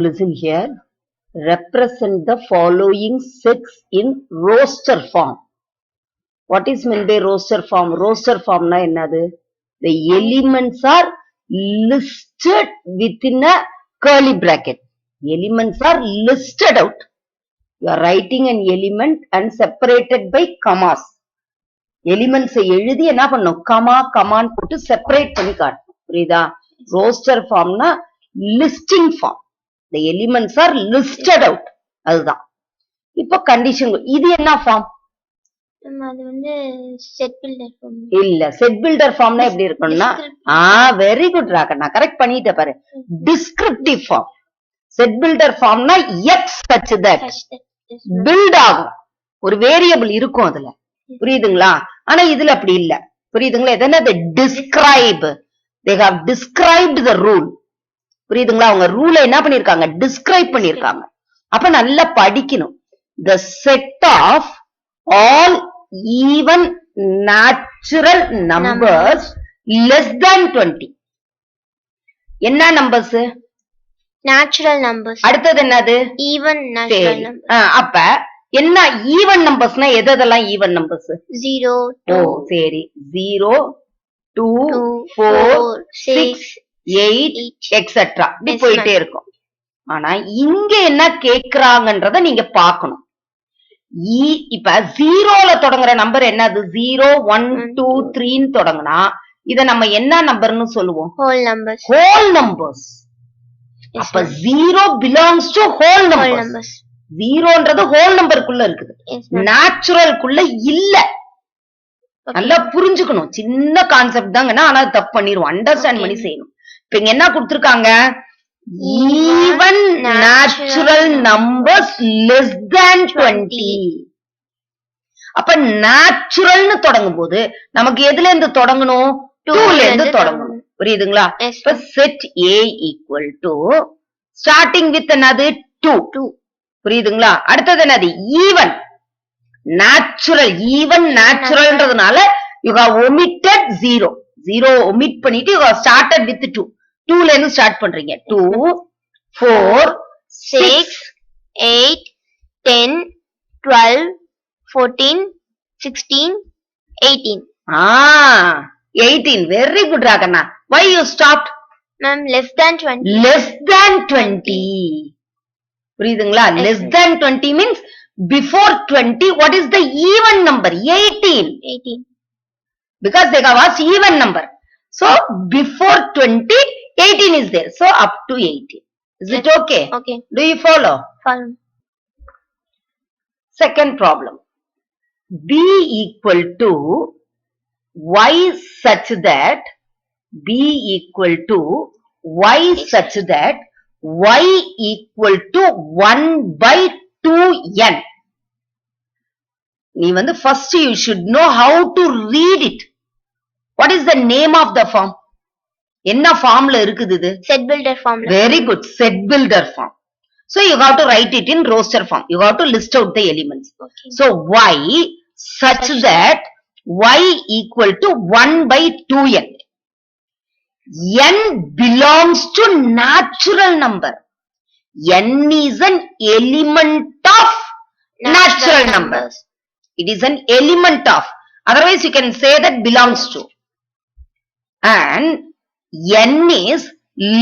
Listen here. Represent the following sets in roster form. What is meant by roster form? Roster form na ennadu? The elements are listed within a curly bracket. Elements are listed out. You are writing an element and separated by commas. Elements எழுதி என்ன பண்ணும் comma கமான்னு போட்டு separate பண்ணி காட்டணும் புரியுதா roster ஃபார்ம்னா listing form the elements are listed out அதுதான் இப்போ கண்டிஷன் இது என்ன ஃபார்ம் அது வந்து செட் பில்டர் ஃபார்ம் இல்ல செட் பில்டர் ஃபார்ம்னா எப்படி இருக்கும்னா வெரி குட் ராகண்ணா கரெக்ட் பண்ணிட்ட பாரு டிஸ்கிரிப்டிவ் ஃபார்ம் செட் பில்டர் ஃபார்ம்னா எக்ஸ் such that பில்ட் ஆகும் ஒரு வேரியபிள் இருக்கும் அதுல புரியுதுங்களா ஆனா இதுல அப்படி இல்ல புரியுதுங்களா இது என்ன describe they have described the rule புரியுதுங்களா அவங்க ரூலை என்ன பண்ணிருக்காங்க டிஸ்கிரைப் பண்ணிருக்காங்க அப்ப நல்லா படிக்கணும் the set of all even natural numbers less than 20 என்ன நம்பர்ஸ் நேச்சுரல் நம்பர்ஸ் அடுத்தது என்னது ஈவன் நேச்சுரல் நம்பர் அப்ப என்ன ஈவன் நம்பர்ஸ்னா எதெல்லாம் ஈவன் நம்பர்ஸ் 0 ஓ சரி 0 2 4 6 8 எக்ஸெட்ரா இப்படி போயிட்டே இருக்கும் ஆனா இங்க என்ன கேக்குறாங்கன்றத நீங்க பாக்கணும் இப்ப ஜீரோல தொடங்குற நம்பர் என்னது 0 1 2 3 தொடங்கினா இத நம்ம என்ன நம்பர்னு சொல்லுவோம் ஹோல் நம்பர்ஸ் அப்ப 0 பிலாங்ஸ் டு ஹோல் நம்பர்ஸ் ஜீரோன்றது ஹோல் நம்பருக்குள்ள இருக்குது நேச்சுரல்குள்ள இல்ல நல்லா புரிஞ்சுக்கணும் சின்ன கான்செப்ட் தாங்கன்னா ஆனா தப்பு பண்ணிடுவோம் அண்டர்ஸ்டாண்ட் பண்ணி செய்யணும் இப்ப இங்க என்ன கொடுத்திருக்காங்க even natural numbers less than 20 அப்ப நேச்சுரல்னு தொடங்கும் போது நமக்கு எதுல இருந்து தொடங்கணும் 2ல இருந்து தொடங்கணும் புரியுதுங்களா இப்ப set A equal to starting with another 2 புரியுதுங்களா அடுத்தது என்னது ஈவன் நேச்சுரல் ஈவன் நேச்சுரல்ன்றதுனால you have omitted 0 omit பண்ணிட்டு you have started with 2ல இருந்து ஸ்டார்ட் பண்றீங்க 2 4 6 8 10 12 14 16 18 18 very good ராகண்ணா why you stopped ma'am less than 20 புரியுதுங்களா less than 20 means before 20 what is the even number 18 because they have asked even number so before 20 18 is there so up to 18 is it okay do you follow second problem b equal to y such that b equal to y such that y equal to 1 by 2n நீ வந்து first you should know how to read it what is the name of the form என்ன ஃபார்ம்ல இருக்குது இது set builder form very good set builder form so you have to write it in roster form you have to list out the elements so y such that y equal to 1 by 2n n belongs to natural number n is an element of natural numbers it is an element of otherwise you can say that belongs to and n is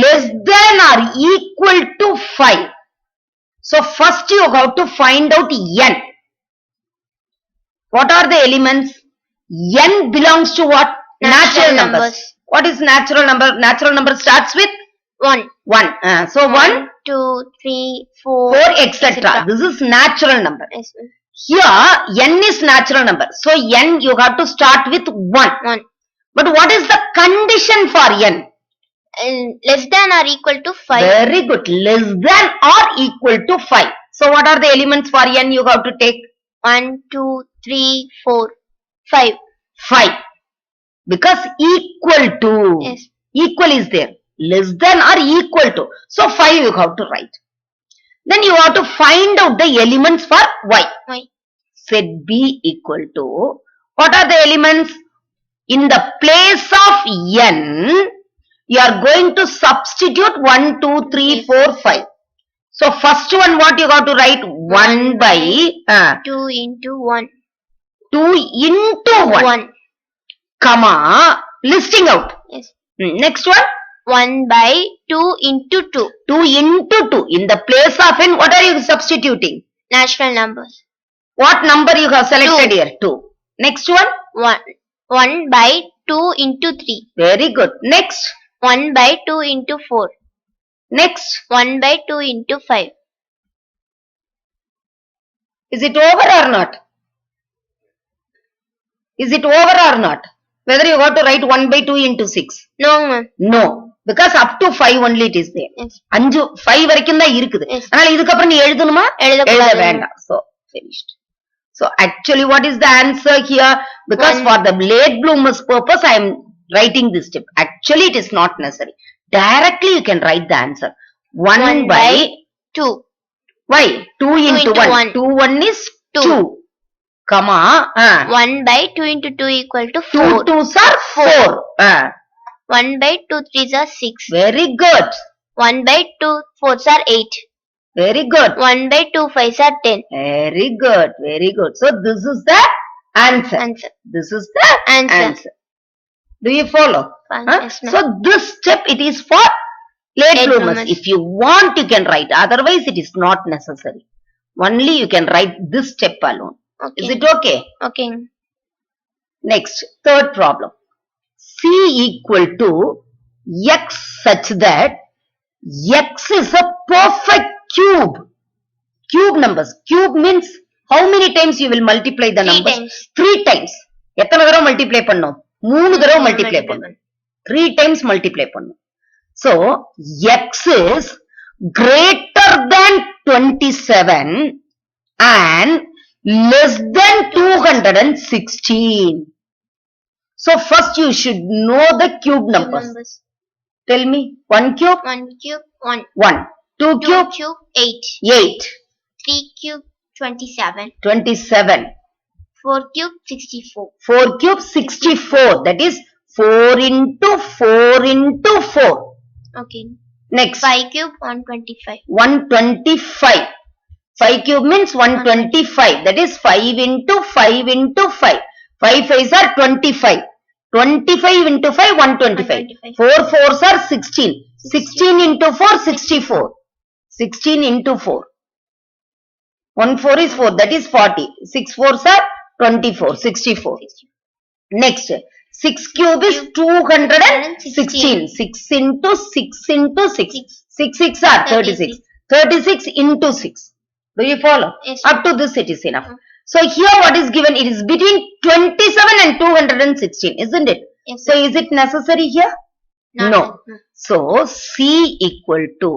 less than or equal to 5 so first you have to find out n what are the elements n belongs to what natural numbers what is natural number starts with 1 so 1 2 3 4 etc this is natural number here n is natural number so n you have to start with 1 but what is the condition for n less than or equal to 5 very good less than or equal to 5 so what are the elements for n you have to take 1 2 3 4 5 because equal to equal is there less than or equal to so 5 you have to write then you have to find out the elements for y set b equal to what are the elements in the place of n you are going to substitute 1 2 3 4 5 first one what you got to write? 1 by 2 into 1. 2 into 1. Comma, listing out. Yes. Next one? 1 by 2 into 2. 2 into 2. In the place of n, what are you substituting? Natural numbers. What number you have selected 2. here? 2. Next one? 1 by 2 into 3. Very good. Next? 1 by 2 into 4. Next? 1 by 2 into 5. Is it over or not? Is it over or not? Whether you got to write 1 by 2 into 6? No, ma'am. No. Because up to 5 only it is there. Yes. 5 வரைக்கும் தான் இருக்குது. Yes. அதனால இதுக்கு அப்புறம் நீ எழுதணுமா? எழுத எழுதக்கூடாது. வேண்டாம். So, finished. So, actually what is the answer here? Because for the late bloomers purpose, I am writing this step. Actually, it is not necessary. Directly you can write the answer. 1 by 2. Why? 2 into 1. 1. 2 1 is 2. 2. Comma. 1 by 2 into 2 equal to 2 4. 2s are 4. 1 by 2 3s are 6. Very good. 1 by 2 4s are 8. Very good. 1 by 2 5s are 10. Very good. Very good. So this is the answer. Answer. This is the Answer. answer. Do you follow? Yes, ma'am. So this step it is for late Late bloomers. bloomers. If you want, you can write. Otherwise, it is not necessary. Only you can write this step alone. Okay. Is it okay? Okay. Next, third problem. C equal to x such that x is a perfect cube. Cube numbers. Cube means how many times you will multiply the 3 numbers? times. 3 times. எத்தனை தடவை multiply பண்ணும்? 3 தடவை multiply பண்ணும். 3 times multiply பண்ணும். So, x is greater than 27 and less than 216. So, first you should know the cube numbers. Tell me, 1 cube? 1 cube 1. 1. 2 2 cube? cube 8. 8. 3 cube 27. 27. 4 cube 64. 4 cube 64. That is 4 into 4 into 4. Okay. Next. 5 cube 125. 125. 5 cube means 125. That is 5 into 5 into 5. 5 5s are 25. 25 into 5, 125. 4 4s are 16. 16 into 4, 64. 16 into 4. 1 4 is 4. That is 40. 6 4s are 24. 64. Next. 6 cube is 216. 6 into 6 into 6. 6 6 are 36. 36 into 6. Do you follow? Yes. Up to this it is enough. So here what is given? It is between 27 and 216. Isn't it? Yes. So is it necessary here? Not No. that. So C equal to,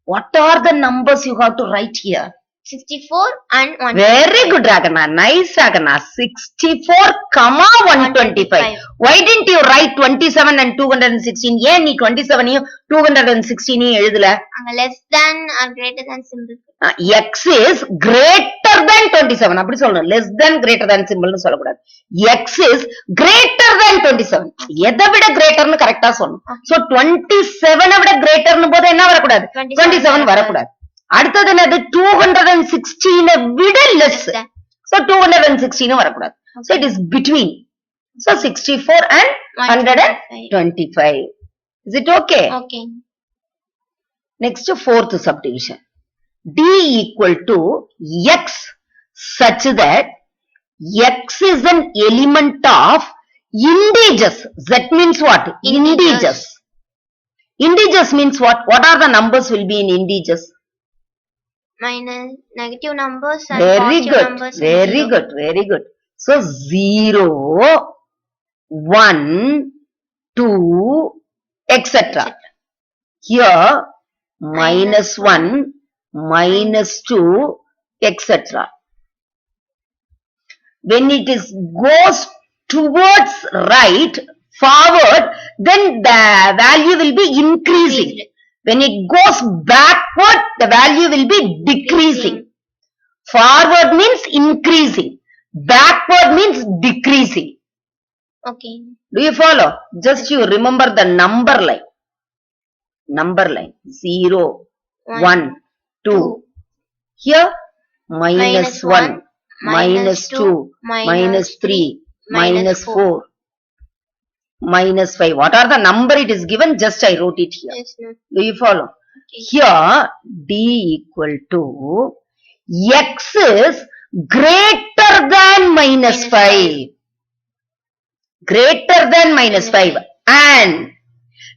what are the numbers you have to write here? 64 and 125. Very good, Ragana. Nice, Ragana. 64, comma 125. Why didn't you write 27 and 216? ஏன் நீ 27 216 எழுதல? அங்க less than or greater than symbol. X is greater than 27. அப்படி சொல்லணும். Less than greater than symbol சொல்லக்கூடாது. X is greater than 27. எதை விட greaterன்னு கரெக்டா சொல்லணும். So 27 விட greaterன்னு போது என்ன வரக்கூடாது? 27 வரக்கூடாது. அடுத்தது என்னது? 216 விட less. So 216 வரக்கூடாது. So it is between. So 64 and 125. Is it okay? Okay. Next, fourth subdivision. D equal to x such that x is an element of integers. Z means what? Integers. Integers means what? What are the numbers will be in integers? Minus negative numbers and Very positive good. numbers. and Very zero. good. Very good. So 0, 1, 2, etc. Here minus 1, minus 2, etc. When it is goes towards right, forward, then the value will be increasing. When it goes backward, the value will be decreasing. Forward means increasing. Backward means decreasing. Okay. Do you follow? Just you remember the number line. Number line. 0, 1, 2. Here, minus 1, minus 2, minus 3, minus 4, minus 5. What are the number it is given? Just I wrote it here. Yes, ma'am. Do you follow? Okay. Here, D equal to X is greater than minus 5. Greater than minus 5 and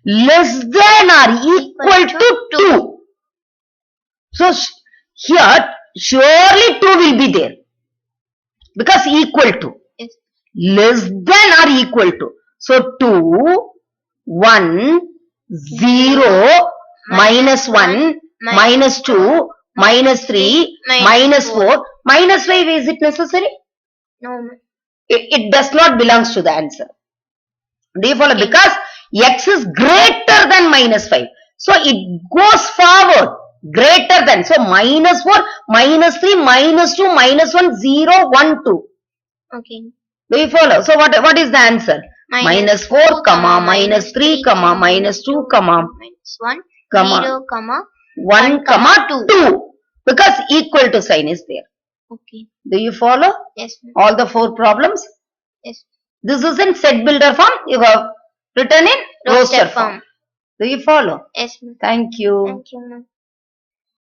less than or equal to 2. So here surely 2 will be there because equal to. Yes. Less than or equal to. So 2, 1, 0, minus 1, minus 2, minus 3, minus 4, minus 5. Is it necessary? No, ma'am. It does not belongs to the answer. Do you follow? Because X is greater than minus 5. So it goes forward. Greater than. So minus 4, minus 3, minus 2, minus 1, 0, 1, 2. Okay. Do you follow? So what is the answer? Minus 4, comma, minus 3, comma, minus 2, comma, minus 1, comma, 0, comma, 1, comma, 2. Because equal to sign is there. okay. Do you follow? Yes, ma'am. All the 4 problems? Yes. This is in set builder form. You have written in roster form. Do you follow? Yes, ma'am. Thank you. Thank you, ma'am.